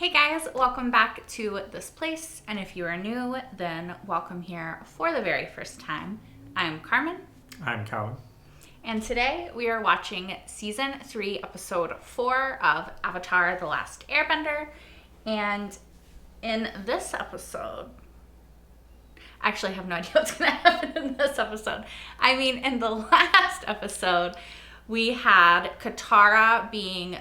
Hey guys, welcome back to this place, and if you are new, then welcome here for the very first time. I'm Carmen. I'm Callum. And today we are watching Season 3, Episode 4 of Avatar: The Last Airbender. And in this episode, actually I have no idea what's going to happen in this episode. I mean, in the last episode, we had Katara being...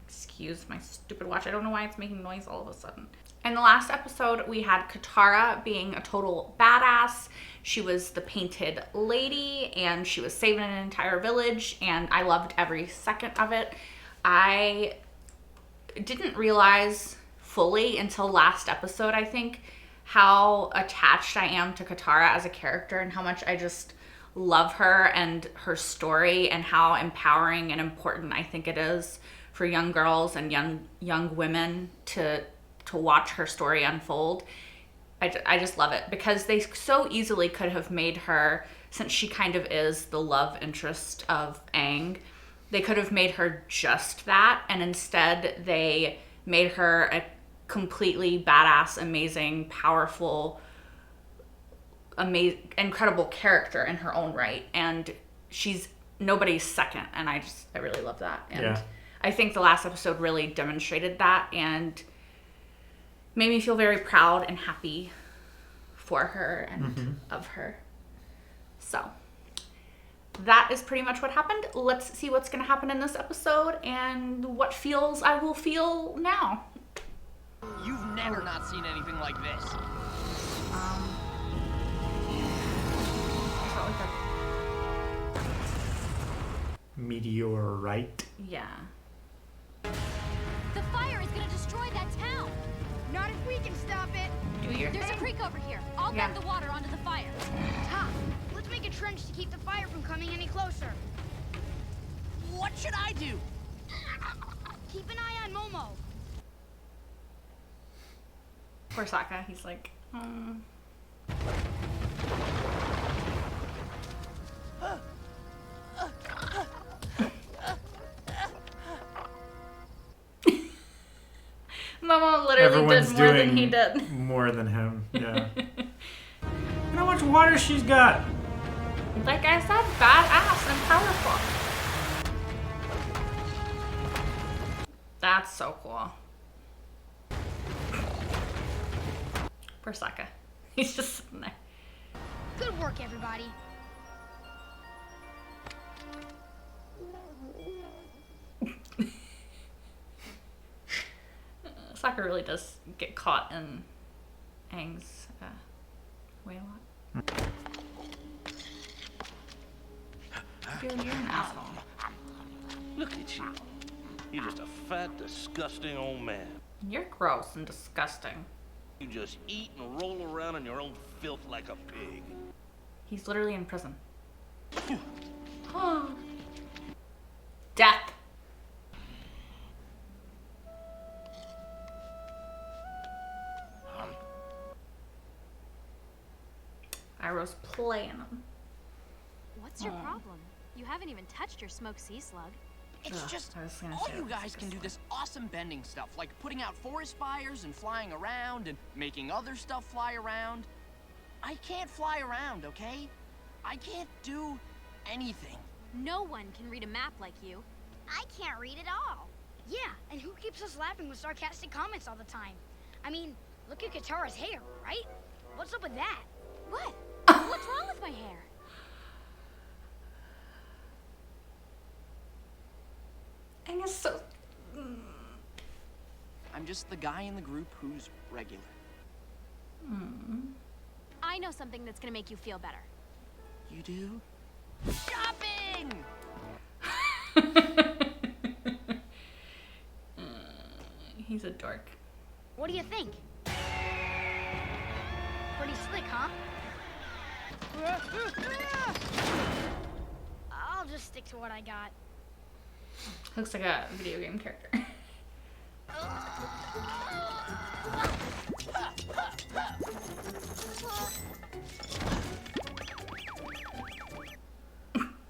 Excuse my stupid watch. I don't know why it's making noise all of a sudden. In the last episode, we had Katara being a total badass. She was the painted lady, and she was saving an entire village, and I loved every second of it. I didn't realize fully until last episode, I think, how attached I am to Katara as a character and how much I just love her and her story and how empowering and important I think it is for young girls and young women to watch her story unfold. I just love it because they so easily could have made her, since she kind of is the love interest of Aang, they could have made her just that, and instead they made her a completely badass, amazing, powerful, incredible character in her own right, and she's nobody's second, and I really love that. And yeah. I think the last episode really demonstrated that and made me feel very proud and happy for her and of her. So that is pretty much what happened. Let's see what's going to happen in this episode and what feels I will feel now. You've never not seen anything like this. Meteorite. Yeah. The fire is gonna destroy that town. Not if we can stop it. Do your There's a thing. creek over here. I'll Yeah. bend the water onto the fire. Ha! Let's make a trench to keep the fire from coming any closer. What should I do? Keep an eye on Momo. Poor Sokka, he's like, Momo literally Everyone's did more doing than he did. more than him. Yeah. Look how much water she's got. Like I said, badass and powerful. That's so cool. Poor Sokka. He's just sitting there. Good work, everybody. Sokka really does get caught in Aang's way a lot. Dude, you're an asshole. Look at you. You're just a fat, disgusting old man. You're gross and disgusting. You just eat and roll around in your own filth like a pig. He's literally in prison. Death. Iroh's playing him. What's your problem? You haven't even touched your smoked sea slug. It's Ugh, just I was gonna all say you that was guys can do disgusting. this awesome bending stuff, like putting out forest fires and flying around and making other stuff fly around. I can't fly around, okay? I can't do anything. No one can read a map like you. I can't read at all. Yeah, and who keeps us laughing with sarcastic comments all the time? I mean, look at Katara's hair, right? What's up with that? What? What's wrong with my hair? Aang is so... I'm just the guy in the group who's regular. I know something that's gonna make you feel better. You do? Shopping! He's a dork. What do you think? Pretty slick, huh? I'll just stick to what I got. Looks like a video game character.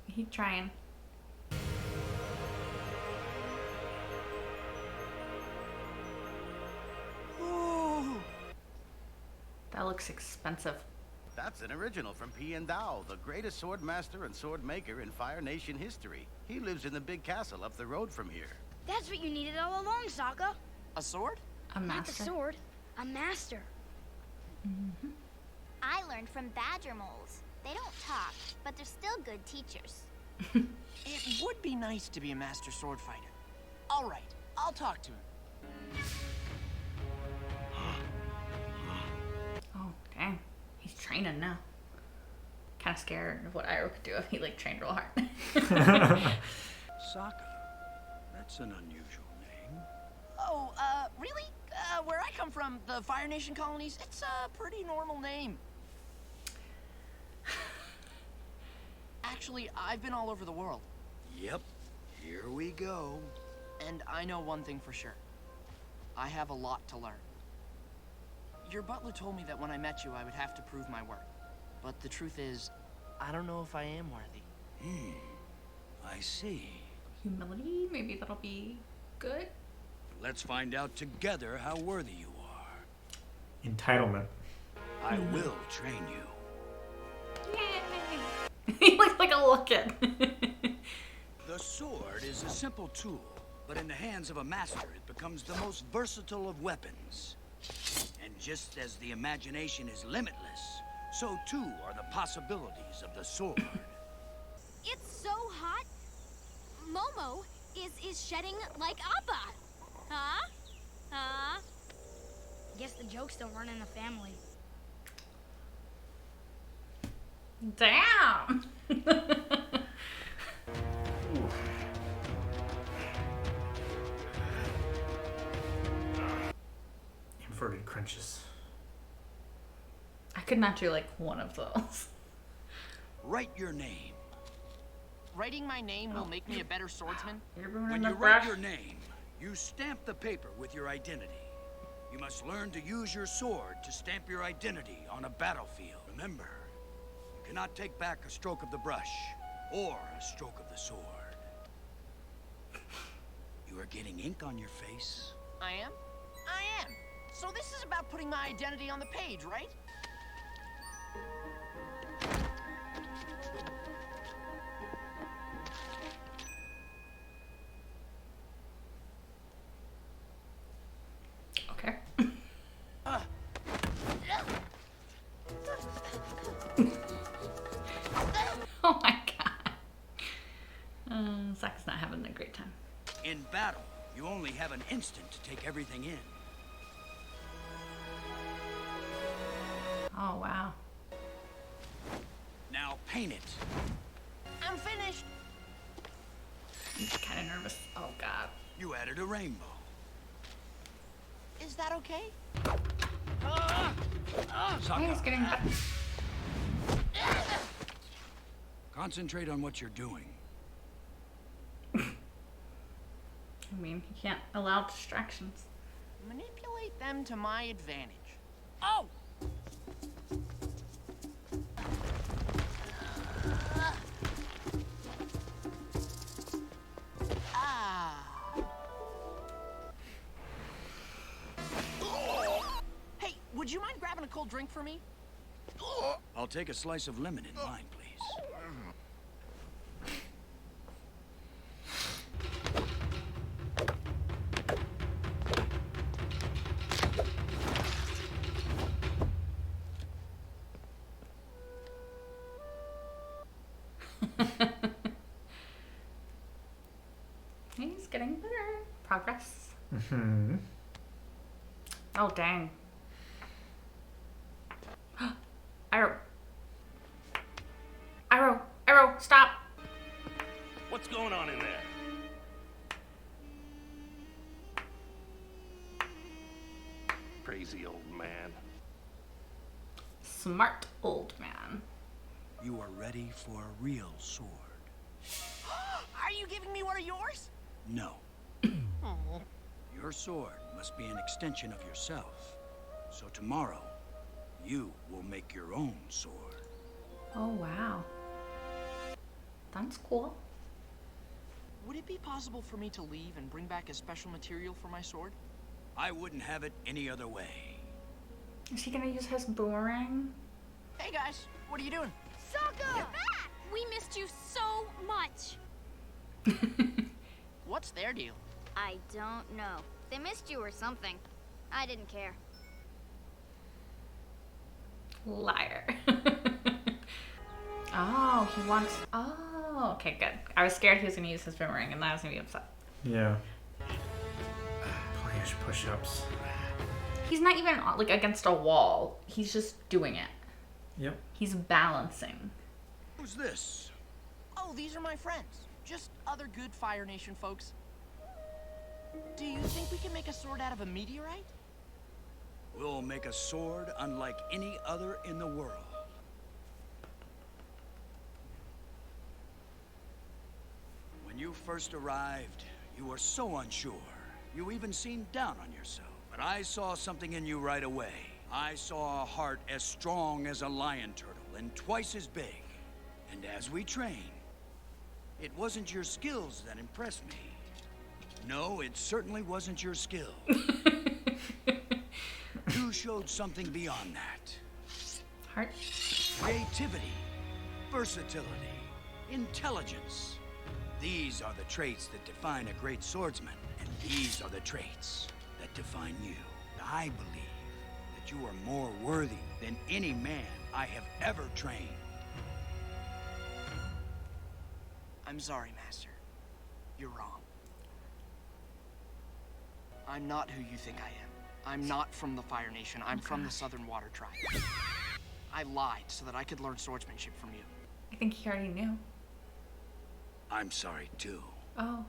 He's trying. That looks expensive. That's an original from P and Dao, the greatest sword master and sword maker in Fire Nation history. He lives in the big castle up the road from here. That's what you needed all along, Sokka. A sword? A Not the master. sword, a master. I learned from badger moles. They don't talk, but they're still good teachers. It would be nice to be a master sword fighter. All right, I'll talk to him. Oh, dang. He's training now. Kind of scared of what Iroh could do if he like trained real hard. Sokka. That's an unusual name. Oh, really? Where I come from, the Fire Nation colonies, it's a pretty normal name. Actually, I've been all over the world. Yep. Here we go. And I know one thing for sure. I have a lot to learn. Your butler told me that when I met you, I would have to prove my worth. But the truth is, I don't know if I am worthy. I see. Humility, maybe that'll be good. Let's find out together how worthy you are. Entitlement. I will train you. Yay! He looks like a little kid. The sword is a simple tool, but in the hands of a master, it becomes the most versatile of weapons. And just as the imagination is limitless, so too are the possibilities of the sword. It's so hot. Momo is shedding like Appa. Huh? Huh? Guess the jokes don't run in the family. Damn. Inverted crunches. I could not do like one of those. Write your name. Writing my name will make me a better swordsman. You're ruining When the you write brush. your name, you stamp the paper with your identity. You must learn to use your sword to stamp your identity on a battlefield. Remember, you cannot take back a stroke of the brush or a stroke of the sword. You are getting ink on your face. I am? I am. So this is about putting my identity on the page, right? Okay. Oh my god. Zach's not having a great time. In battle, you only have an instant to take everything in. Oh wow. Now paint it. I'm finished. I'm kind of nervous. Oh god. You added a rainbow. Is that okay? Sokka, He's getting better. concentrate on what you're doing. I mean, you can't allow distractions. Manipulate them to my advantage. Oh! Hey, would you mind grabbing a cold drink for me? I'll take a slice of lemon in mine, please. He's getting better. Progress. Mm-hmm. Oh dang. Iroh. Iroh, stop. What's going on in there? Crazy old man. Smart old man. You are ready for a real sword. Are you giving me one of yours? No. Your sword must be an extension of yourself. So tomorrow, you will make your own sword. Oh wow. That's cool. Would it be possible for me to leave and bring back a special material for my sword? I wouldn't have it any other way. Is he gonna use his boomerang? Hey guys, what are you doing? Sokka! You're back! We missed you so much. What's their deal? I don't know. They missed you or something. I didn't care. Liar. Oh, he wants. Oh, okay, good. I was scared he was gonna use his boomerang, and I was gonna be upset. Yeah. Plenty push-ups. He's not even like against a wall. He's just doing it. Yep. He's balancing. Who's this? Oh, these are my friends. Just other good Fire Nation folks. Do you think we can make a sword out of a meteorite? We'll make a sword unlike any other in the world. When you first arrived, you were so unsure. You even seemed down on yourself. But I saw something in you right away. I saw a heart as strong as a lion turtle and twice as big. And as we trained, it wasn't your skills that impressed me. No, it certainly wasn't your skill. You showed something beyond that. Heart. Creativity, versatility, intelligence. These are the traits that define a great swordsman, and these are the traits that define you. I believe that you are more worthy than any man I have ever trained. I'm sorry, Master. You're wrong. I'm not who you think I am. I'm not from the Fire Nation. I'm from the Southern Water Tribe. I lied so that I could learn swordsmanship from you. I think he already knew. I'm sorry, too. Oh.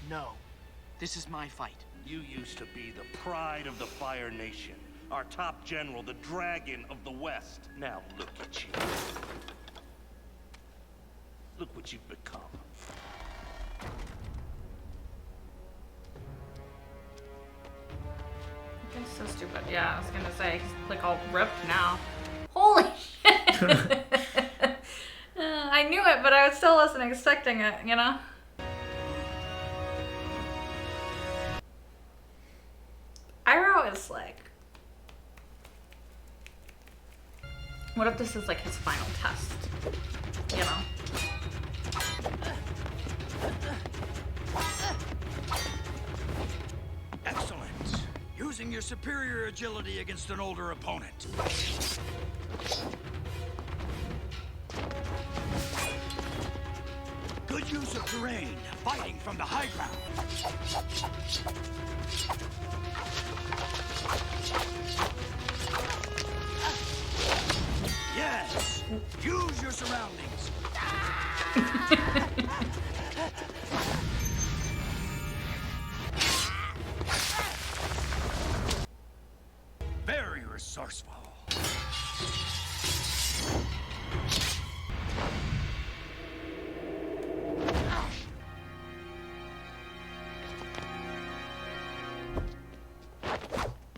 No. This is my fight. You used to be the pride of the Fire Nation. Our top general, the Dragon of the West. Now look at you. Look what you've become. That's so stupid. Yeah, I was gonna say, he's like all ripped now. Holy shit! I knew it, but I still wasn't expecting it, you know? Iroh is like... What if this is like his final test? You know? Excellent. Using your superior agility against an older opponent. Good use of terrain, fighting from the high ground. Yes, use your surroundings. Very resourceful.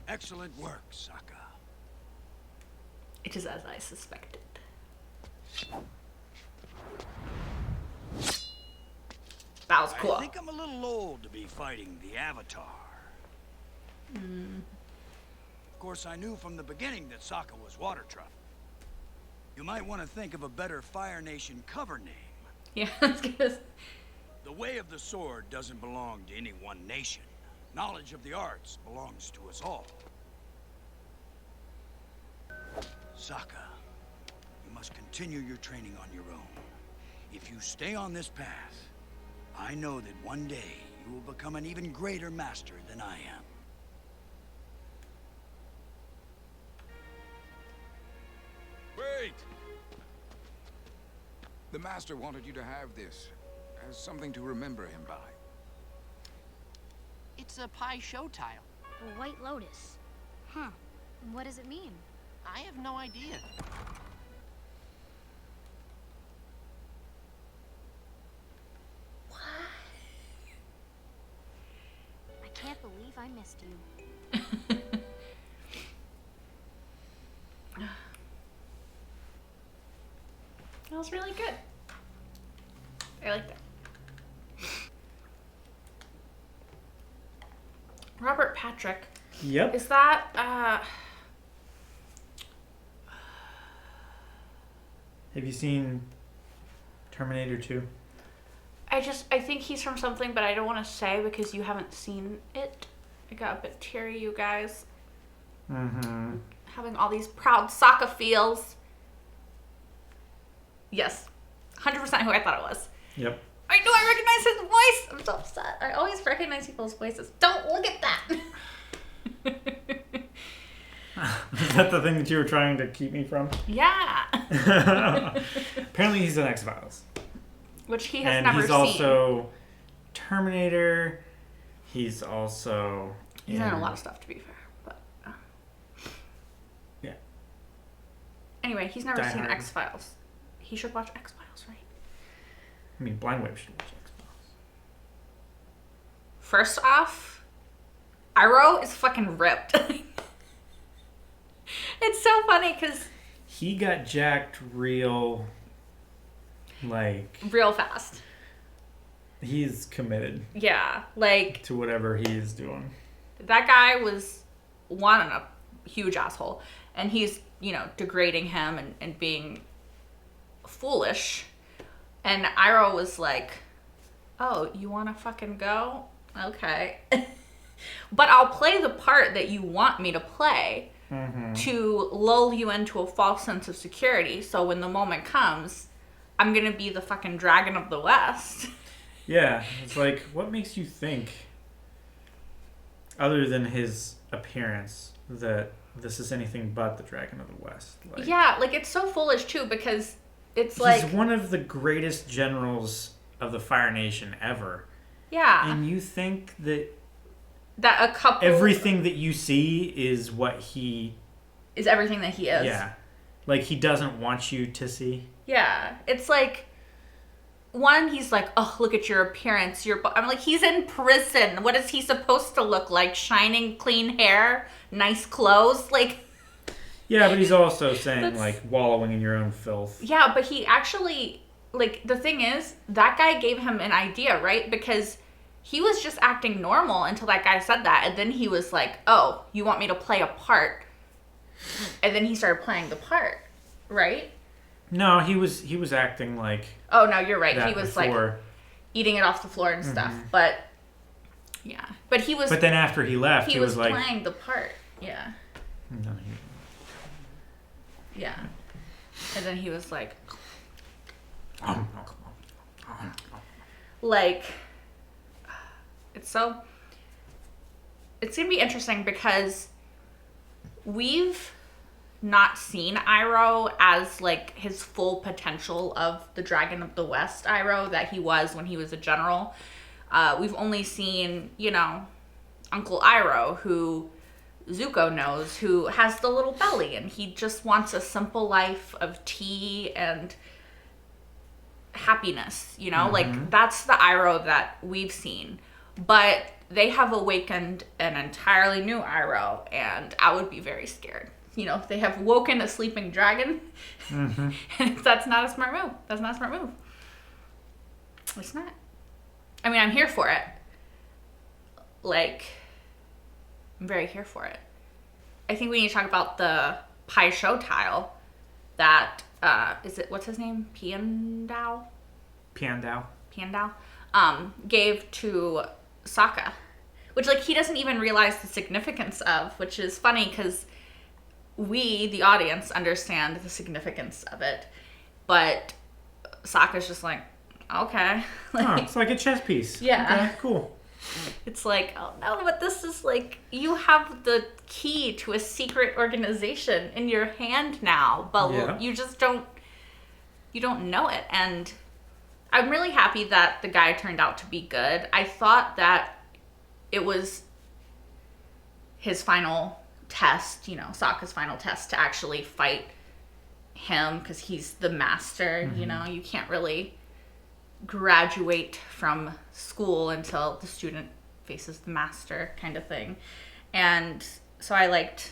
Excellent work, Sokka. It is as I suspected. That was cool. I think I'm a little old to be fighting the Avatar. Of course, I knew from the beginning that Sokka was Water Tribe. You might want to think of a better Fire Nation cover name. Yeah, that's good. The way of the sword doesn't belong to any one nation. Knowledge of the arts belongs to us all. Sokka, you must continue your training on your own. If you stay on this path, I know that one day you will become an even greater master than I am. Wait! The Master wanted you to have this as something to remember him by. It's a pie show tile. A white lotus. Huh. What does it mean? I have no idea. I can't believe I missed you. That was really good. I like that. Robert Patrick. Yep. Is that, Have you seen Terminator 2? I think he's from something, but I don't want to say because you haven't seen it. I got a bit teary, you guys. Mm-hmm. Having all these proud Sokka feels. Yes. 100% who I thought it was. Yep. I know I recognize his voice. I'm so upset. I always recognize people's voices. Don't look at that. Is that the thing that you were trying to keep me from? Yeah. Apparently he's in X-Files. Which he has and never he's seen. also Terminator. He's also... He's in a lot of stuff, to be fair. But yeah. Anyway, he's never Die seen Hard. X-Files. He should watch X-Files, right? I mean, Blind Wave should watch X-Files. First off, Iroh is fucking ripped. It's so funny because... He got jacked real... real fast. He's committed. Yeah, like... to whatever he is doing. That guy was, one, a huge asshole. And he's, degrading him and being foolish. And Iroh was like, oh, you want to fucking go? Okay. But I'll play the part that you want me to play to lull you into a false sense of security. So when the moment comes, I'm going to be the fucking dragon of the West. Yeah, it's like, what makes you think, other than his appearance, that this is anything but the Dragon of the West? Like, yeah, it's so foolish, too, because it's he's one of the greatest generals of the Fire Nation ever. Yeah. And you think that a couple... everything that you see is what he... is everything that he is. Yeah. Like, he doesn't want you to see. Yeah. It's like... One, he's like, oh, look at your appearance. I'm like, he's in prison. What is he supposed to look like? Shining, clean hair, nice clothes? Yeah, but he's also saying, wallowing in your own filth. Yeah, but he actually, the thing is, that guy gave him an idea, right? Because he was just acting normal until that guy said that. And then he was like, oh, you want me to play a part? And then he started playing the part, right? No, he was acting like... Oh, no, you're right. He was, before. Eating it off the floor and stuff. But, yeah. But he was... But then after he left, he was like... playing the part. Yeah. No, Yeah. And then he was like... It's so... It's going to be interesting because we've not seen Iroh as his full potential of the Dragon of the West Iroh that he was when he was a general. We've only seen, Uncle Iroh, who Zuko knows, who has the little belly and he just wants a simple life of tea and happiness, that's the Iroh that we've seen. But they have awakened an entirely new Iroh, and I would be very scared. They have woken a sleeping dragon. And that's not a smart move. That's not a smart move. It's not. I mean, I'm here for it. I'm very here for it. I think we need to talk about the Pai Sho tile that, what's his name? Piandao, gave to Sokka. Which, he doesn't even realize the significance of, which is funny because we, the audience, understand the significance of it, but Sokka's just like, okay. It's like a chess piece. Yeah. Okay, cool. It's like, oh no, but this is you have the key to a secret organization in your hand now, but you just don't know it. And I'm really happy that the guy turned out to be good. I thought that it was his final test, Sokka's final test to actually fight him because he's the master. You can't really graduate from school until the student faces the master kind of thing. And so I liked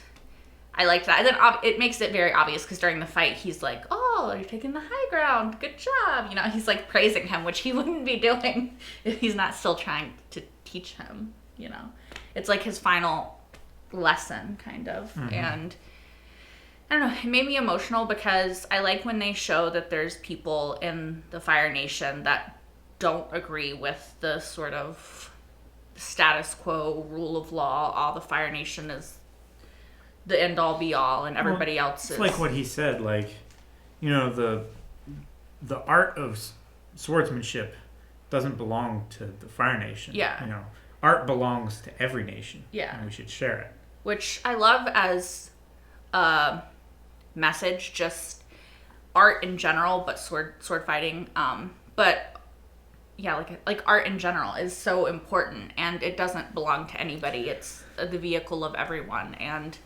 that. And then it makes it very obvious because during the fight he's like, oh, you're taking the high ground, good job, he's praising him, which he wouldn't be doing if he's not still trying to teach him, you know. It's like his final lesson, kind of. And I don't know, it made me emotional because I like when they show that there's people in the Fire Nation that don't agree with the sort of status quo, rule of law. All the Fire Nation is the end all be all, and everybody else is... It's like what he said, like, you know, the art of swordsmanship doesn't belong to the Fire Nation. Yeah. You know, art belongs to every nation. Yeah. And we should share it. Which I love as a message, just art in general, but sword fighting. But yeah, like art in general is so important, and it doesn't belong to anybody. It's the vehicle of everyone, and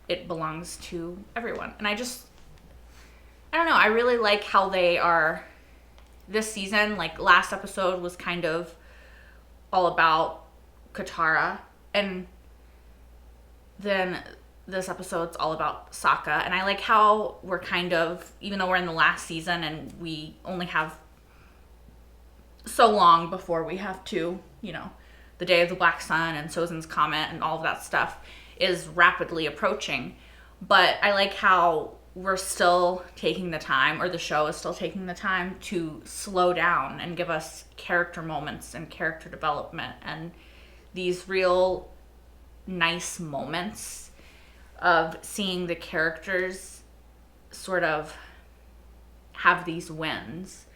it belongs to everyone. And I don't know, I really like how they are this season. Like last episode was kind of all about Katara, and then this episode's all about Sokka. And I like how we're kind of, even though we're in the last season and we only have so long before we have to, you know, the Day of the Black Sun and Sozin's Comet and all of that stuff is rapidly approaching. But I like how we're still taking the time, or the show is still taking the time to slow down and give us character moments and character development and these real nice moments of seeing the characters sort of have these wins.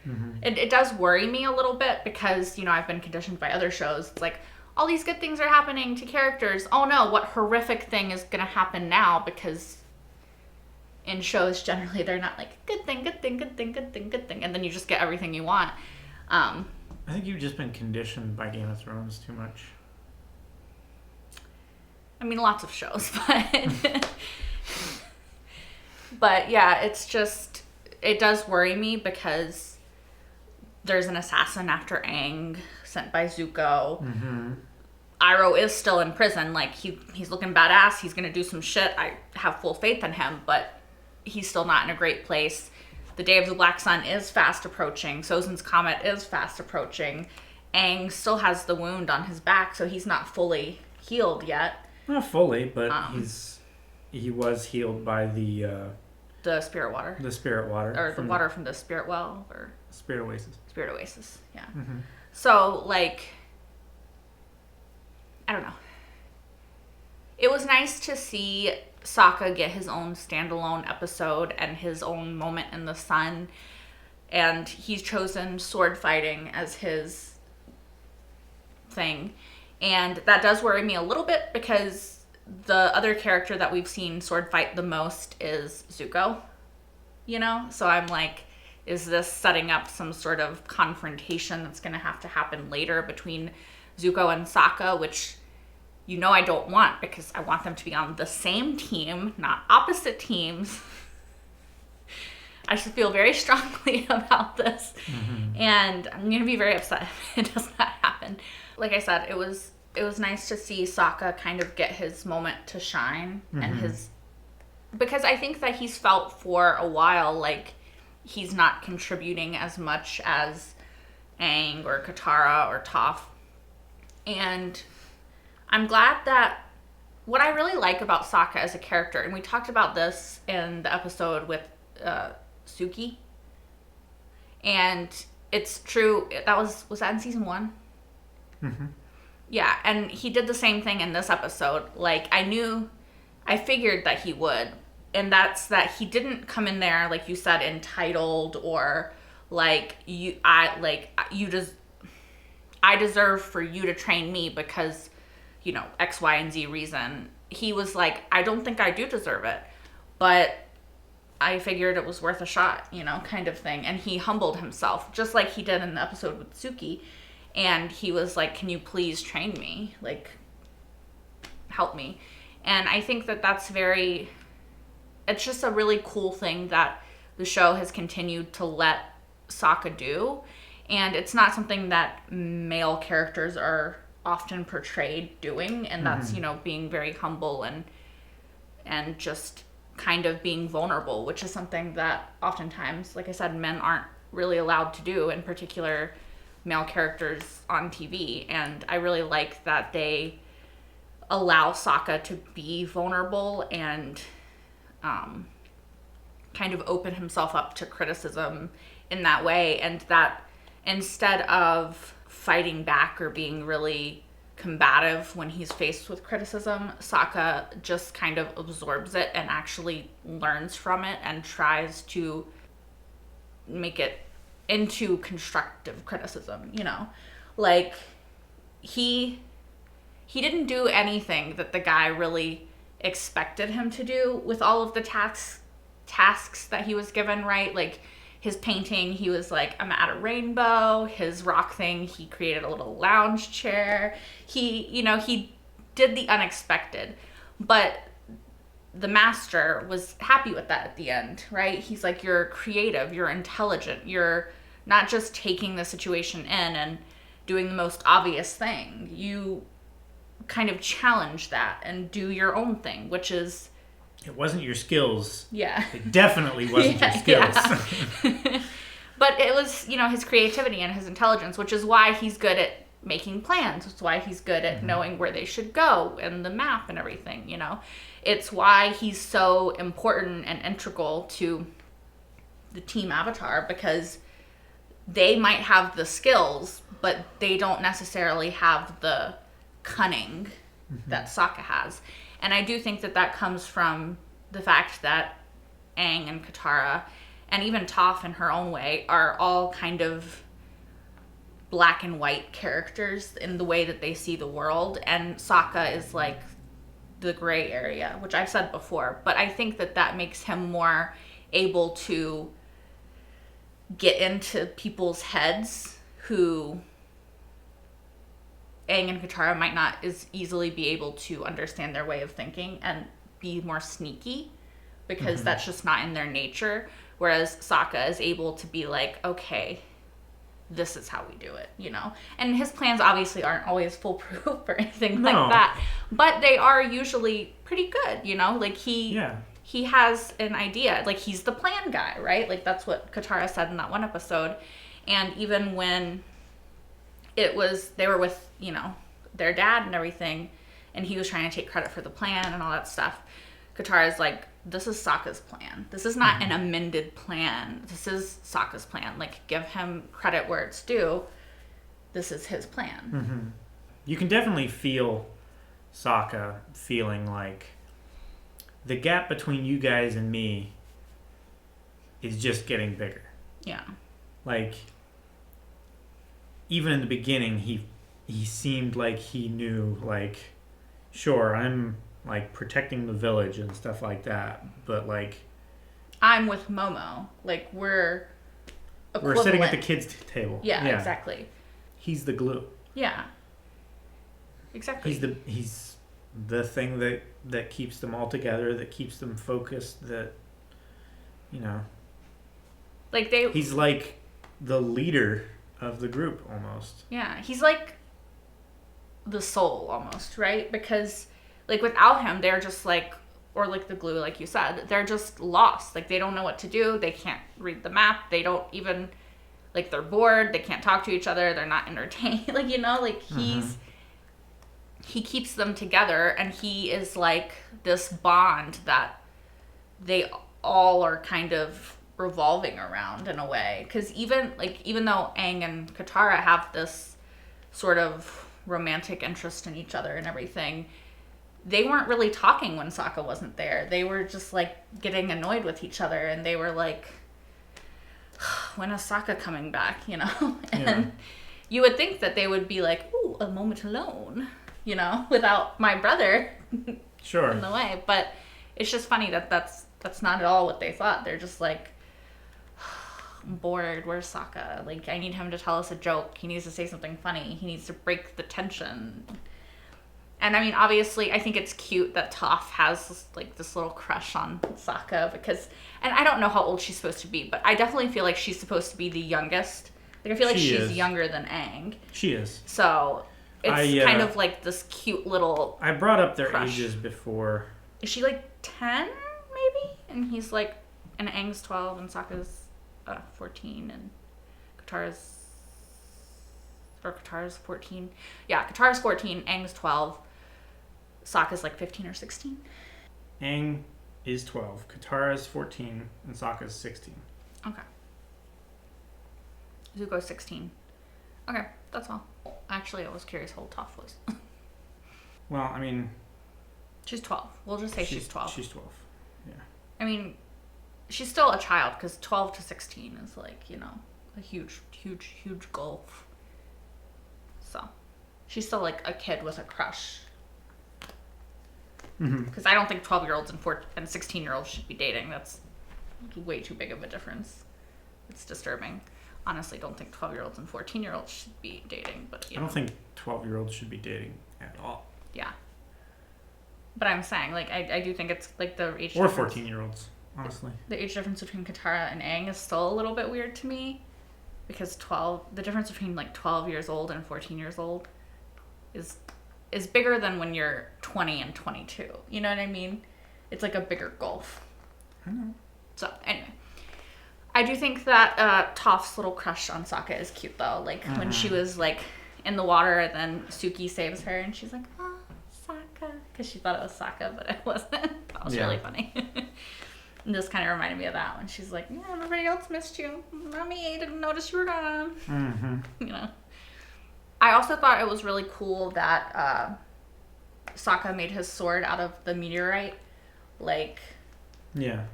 It does worry me a little bit because, you know, I've been conditioned by other shows. It's like, all these good things are happening to characters. Oh no, what horrific thing is going to happen now? Because in shows, generally, they're not like, good thing, good thing, good thing, good thing, good thing. And then you just get everything you want. I think you've just been conditioned by Game of Thrones too much. I mean, lots of shows, but... but yeah, it's just... It does worry me because there's an assassin after Aang sent by Zuko. Iroh is still in prison. Like, he's looking badass. He's going to do some shit. I have full faith in him, but he's still not in a great place. The Day of the Black Sun is fast approaching. Sozin's Comet is fast approaching. Aang still has the wound on his back, so he's not fully healed yet. Not fully, but he was healed by the spirit water. The spirit water. Or the water from the spirit well. Or Spirit Oasis. Spirit Oasis, yeah. So, like, I don't know. It was nice to see Sokka get his own standalone episode and his own moment in the sun. And he's chosen sword fighting as his thing. And that does worry me a little bit because the other character that we've seen sword fight the most is Zuko. You know? So I'm like, is this setting up some sort of confrontation that's going to happen later between Zuko and Sokka, which, you know, I don't want because I want them to be on the same team, not opposite teams. I should feel very strongly about this. And I'm going to be very upset if it does not happen. Like I said, it was nice to see Sokka kind of get his moment to shine and because I think that he's felt for a while like he's not contributing as much as Aang or Katara or Toph. And I'm glad that what I really like about Sokka as a character, and we talked about this in the episode with Suki, and it's true, that was that in season 1? Yeah, and he did the same thing in this episode. Like, I figured that he would, and that's that he didn't come in there, like you said, entitled or like, I deserve for you to train me because, you know, X, Y, and Z reason. He was like, I don't think I do deserve it, but I figured it was worth a shot, you know, kind of thing. And he humbled himself, just like he did in the episode with Suki. And he was like, can you please train me? Like, help me. And I think that that's it's just a really cool thing that the show has continued to let Sokka do. And it's not something that male characters are often portrayed doing. And that's, you know, being very humble and just kind of being vulnerable, which is something that oftentimes, like I said, men aren't really allowed to do, in particular male characters on TV. And I really like that they allow Sokka to be vulnerable and kind of open himself up to criticism in that way. And that instead of fighting back or being really combative when he's faced with criticism, Sokka just kind of absorbs it and actually learns from it and tries to make it into constructive criticism, you know? Like, he didn't do anything that the guy really expected him to do with all of the tasks that he was given, right? Like, his painting, he was like, I'm at a rainbow. His rock thing, he created a little lounge chair. He did the unexpected. But the master was happy with that at the end, right? He's like, you're creative, you're intelligent, you're not just taking the situation in and doing the most obvious thing. You kind of challenge that and do your own thing, which is... It wasn't your skills. Yeah. It definitely wasn't your skills. Yeah. But it was, his creativity and his intelligence, which is why he's good at making plans. It's why he's good at knowing where they should go and the map and everything, It's why he's so important and integral to the team Avatar, because they might have the skills, but they don't necessarily have the cunning that Sokka has. And I do think that comes from the fact that Aang and Katara, and even Toph in her own way, are all kind of black and white characters in the way that they see the world. And Sokka is like the gray area, which I've said before. But I think that makes him more able to get into people's heads who Aang and Katara might not as easily be able to understand their way of thinking and be more sneaky, because that's just not in their nature. Whereas Sokka is able to be like, okay, this is how we do it, And his plans obviously aren't always foolproof or anything like that, but they are usually pretty good, Like he has an idea, like he's the plan guy, right? Like that's what Katara said in that one episode. And even when they were with, their dad and everything, and he was trying to take credit for the plan and all that stuff, Katara's like, this is Sokka's plan. This is not an amended plan. This is Sokka's plan. Like, give him credit where it's due. This is his plan. You can definitely feel Sokka feeling like the gap between you guys and me is just getting bigger. Yeah. Like, even in the beginning, he seemed like he knew, like, sure, I'm, like, protecting the village and stuff like that, but, like... I'm with Momo. Like, we're equivalent. We're sitting at the kids' table. Yeah, exactly. He's the glue. Yeah. Exactly. He's the thing that keeps them all together, that keeps them focused, that, Like, he's like the leader of the group, almost. Yeah, he's like the soul, almost, right? Because, like, without him, they're just like, or like the glue, like you said, they're just lost. Like, they don't know what to do. They can't read the map. They don't even, like, they're bored. They can't talk to each other. They're not entertained. Like, like, he keeps them together, and he is like this bond that they all are kind of revolving around in a way. Because even though Aang and Katara have this sort of romantic interest in each other and everything, they weren't really talking when Sokka wasn't there. They were just like getting annoyed with each other, and they were like, when is Sokka coming back, And you would think that they would be like, ooh, a moment alone, without my brother sure in the way. But it's just funny that's not at all what they thought. They're just like, I'm bored. Where's Sokka? Like, I need him to tell us a joke. He needs to say something funny. He needs to break the tension. And I mean, obviously, I think it's cute that Toph has like this little crush on Sokka because, and I don't know how old she's supposed to be, but I definitely feel like she's supposed to be the youngest. Like, I feel like she's younger than Aang. She is. So it's kind of like this cute little. I brought up their crush. ages before. Is she like 10 maybe? And he's like, and Aang's 12 and Sokka's 14 and Katara's Or Katara's 14. Yeah, Katara's 14, Aang's 12. Sokka's like 15 or 16. Aang is 12, Katara's 14, and Sokka's 16. Okay. Zuko's 16. Okay, that's all. Actually, I was curious how old Toph was. Well, I mean... She's 12. We'll just say she's 12. She's 12, yeah. I mean, she's still a child, because 12 to 16 is like, you know, a huge, huge, huge gulf. So, she's still like a kid with a crush. Because I don't think 12-year-olds and 16-year-olds should be dating. That's way too big of a difference. It's disturbing. Honestly, don't think 12-year-olds and 14-year-olds should be dating. But I don't think 12-year-olds should be dating at all. Yeah. But I'm saying, like, I do think it's like the age or difference. 14-year-olds, honestly. The age difference between Katara and Aang is still a little bit weird to me. Because the difference between like 12 years old and 14 years old is bigger than when you're 20 and 22. You know what I mean? It's like a bigger gulf. I know. So, anyway. I do think that Toph's little crush on Sokka is cute, though. Like, when she was, like, in the water, and then Suki saves her, and she's like, oh, Sokka. Because she thought it was Sokka, but it wasn't. That was really funny. And this kind of reminded me of that when she's like, yeah, everybody else missed you. Not me. I didn't notice you were gone. You know? I also thought it was really cool that Sokka made his sword out of the meteorite. Like... Yeah.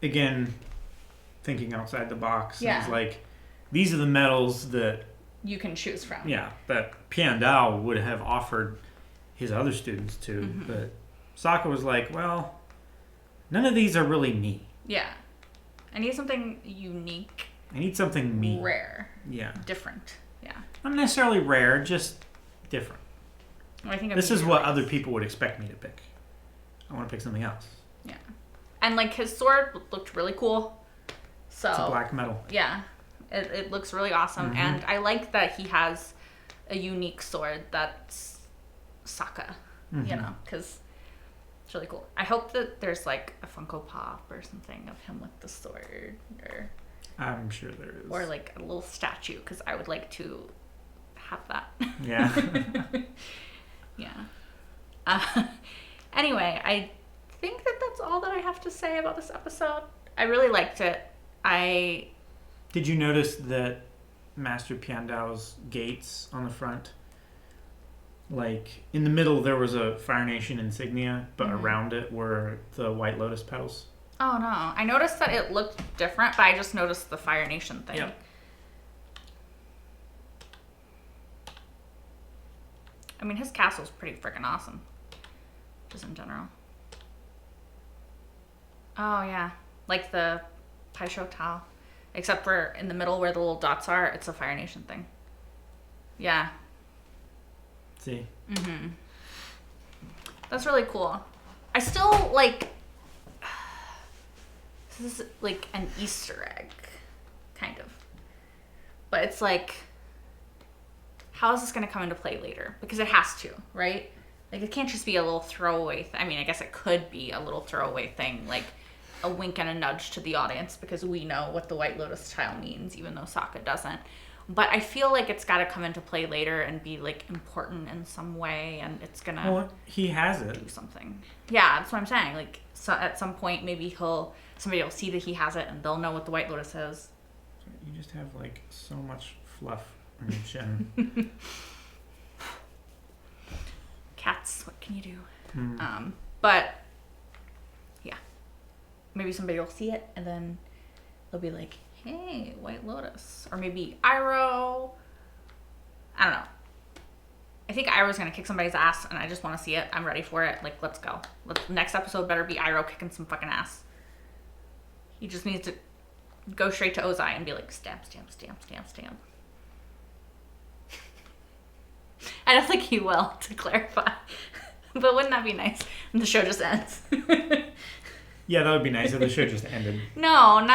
Again, thinking outside the box. Yeah. It's like, these are the metals that... You can choose from. Yeah, that Piandao would have offered his other students to. But Sokka was like, well, none of these are really me. Yeah. I need something unique. I need something me. Rare. Yeah. Different. Yeah. Not necessarily rare, just different. Well, I think this is what other people would expect me to pick. I want to pick something else. Yeah. And, like, his sword looked really cool. So It's a black metal. Yeah. It looks really awesome. And I like that he has a unique sword that's Sokka. You know, because it's really cool. I hope that there's, like, a Funko Pop or something of him with the sword. Or I'm sure there is. Or, like, a little statue, because I would like to have that. Yeah. Yeah. Anyway, I think that that's all that I have to say about this episode. I really liked it. Did you notice that Master Piandao's gates on the front, like, in the middle there was a Fire Nation insignia, but around it were the White Lotus petals? Oh, no. I noticed that it looked different, but I just noticed the Fire Nation thing. Yep. I mean, his castle's pretty freaking awesome. Just in general. Oh, yeah. Like the Paisho Tao. Except for in the middle where the little dots are, it's a Fire Nation thing. Yeah. See? That's really cool. I still, like... This is, like, an Easter egg. Kind of. But it's like... How is this going to come into play later? Because it has to, right? Like, it can't just be a little throwaway... I mean, I guess it could be a little throwaway thing. Like, a wink and a nudge to the audience. Because we know what the White Lotus tile means, even though Sokka doesn't. But I feel like it's got to come into play later and be, like, important in some way. And it's going to... Well, he has it. Do something. Yeah, that's what I'm saying. Like, so at some point, maybe somebody will see that he has it and they'll know what the White Lotus is. You just have, like, so much fluff on your chin. Cats, what can you do? But, yeah. Maybe somebody will see it and then they'll be like, hey, White Lotus. Or maybe Iroh. I don't know. I think Iroh's going to kick somebody's ass and I just want to see it. I'm ready for it. Like, let's go. Next episode better be Iroh kicking some fucking ass. He just needs to go straight to Ozai and be like, stamp, stamp, stamp, stamp, stamp. I don't think he will, to clarify. But wouldn't that be nice? And the show just ends. Yeah, that would be nice if the show just ended. No,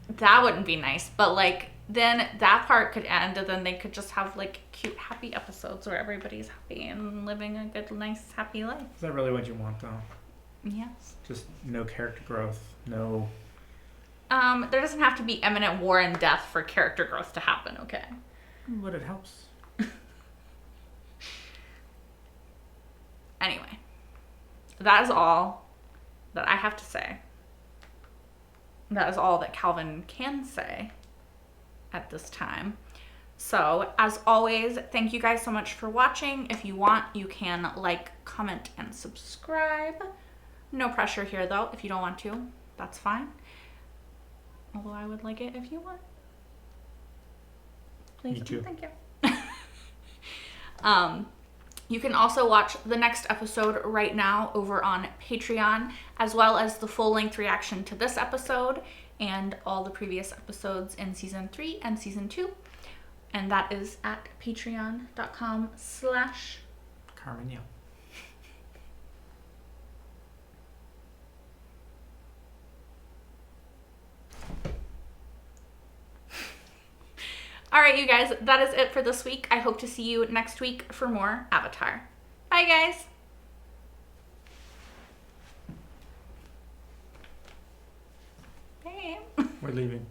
that wouldn't be nice. But, like, then that part could end and then they could just have, like, cute, happy episodes where everybody's happy and living a good, nice, happy life. Is that really what you want, though? Yes. Just no character growth, no There doesn't have to be imminent war and death for character growth to happen, okay? But it helps. Anyway, that is all that I have to say. That is all that Calvin can say at this time. So, as always, thank you guys so much for watching. If you want, you can like, comment, and subscribe. No pressure here, though. If you don't want to, that's fine. Although I would like it if you want. Please. Me too. Thank you. You can also watch the next episode right now over on Patreon, as well as the full-length reaction to this episode and all the previous episodes in Season 3 and Season 2. And that is at patreon.com/Carmen Yell. All right, you guys, that is it for this week. I hope to see you next week for more Avatar. Bye, guys. Hey. We're leaving.